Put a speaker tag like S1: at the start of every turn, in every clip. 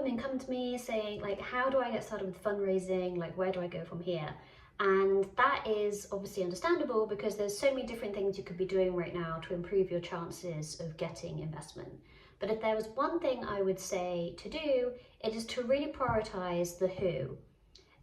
S1: women come to me saying like, how do I get started with fundraising? Like, where do I go from here? And that is obviously understandable because there's so many different things you could be doing right now to improve your chances of getting investment. But if there was one thing I would say to do, it is to really prioritize the who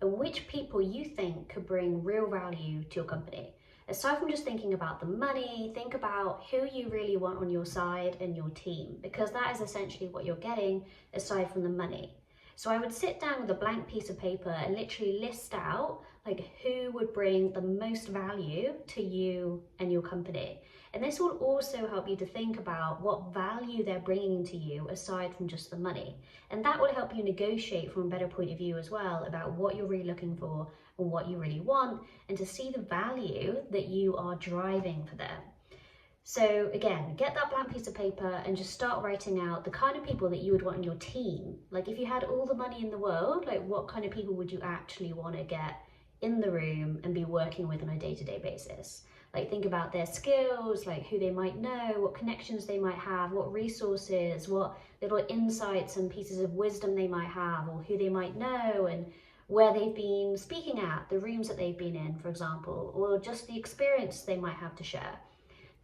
S1: and which people you think could bring real value to your company. Aside from just thinking about the money, think about who you really want on your side and your team, because that is essentially what you're getting aside from the money. So I would sit down with a blank piece of paper and literally list out like who would bring the most value to you and your company. And this will also help you to think about what value they're bringing to you aside from just the money. And that will help you negotiate from a better point of view as well about what you're really looking for and what you really want, and to see the value that you are driving for them. So again, get that blank piece of paper and just start writing out the kind of people that you would want on your team. Like if you had all the money in the world, like what kind of people would you actually want to get in the room and be working with on a day-to-day basis? Like think about their skills, like who they might know, what connections they might have, what resources, what little insights and pieces of wisdom they might have, or who they might know, and where they've been speaking at, the rooms that they've been in, for example, or just the experience they might have to share.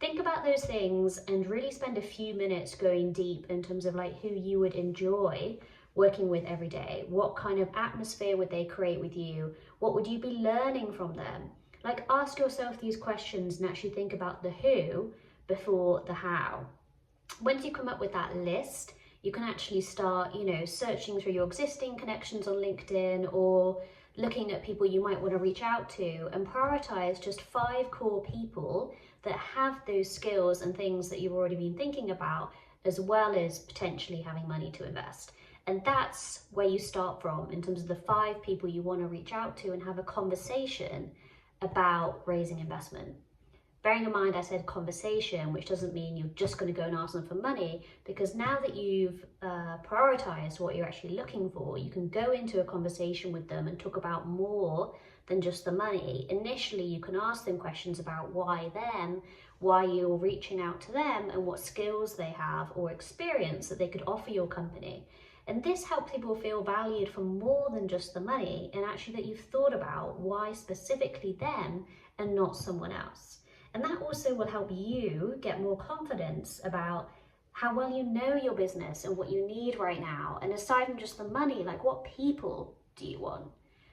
S1: Think about those things and really spend a few minutes going deep in terms of like who you would enjoy working with every day. What kind of atmosphere would they create with you? What would you be learning from them? Like ask yourself these questions and actually think about the who before the how. Once you come up with that list, you can actually start, searching through your existing connections on LinkedIn or looking at people you might want to reach out to and prioritize just 5 core people that have those skills and things that you've already been thinking about, as well as potentially having money to invest. And that's where you start from in terms of the 5 people you want to reach out to and have a conversation about raising investment. Bearing in mind I said conversation, which doesn't mean you're just going to go and ask them for money, because now that you've prioritized what you're actually looking for, you can go into a conversation with them and talk about more than just the money. Initially, you can ask them questions about why them, why you're reaching out to them, and what skills they have or experience that they could offer your company. And this helps people feel valued for more than just the money, and actually that you've thought about why specifically them and not someone else. And that also will help you get more confidence about how well you know your business and what you need right now. And aside from just the money, like what people do you want?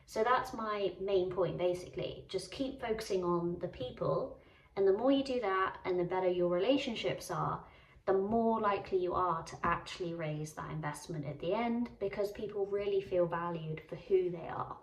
S1: So that's my main point, basically. Just keep focusing on the people. And the more you do that and the better your relationships are, the more likely you are to actually raise that investment at the end, because people really feel valued for who they are.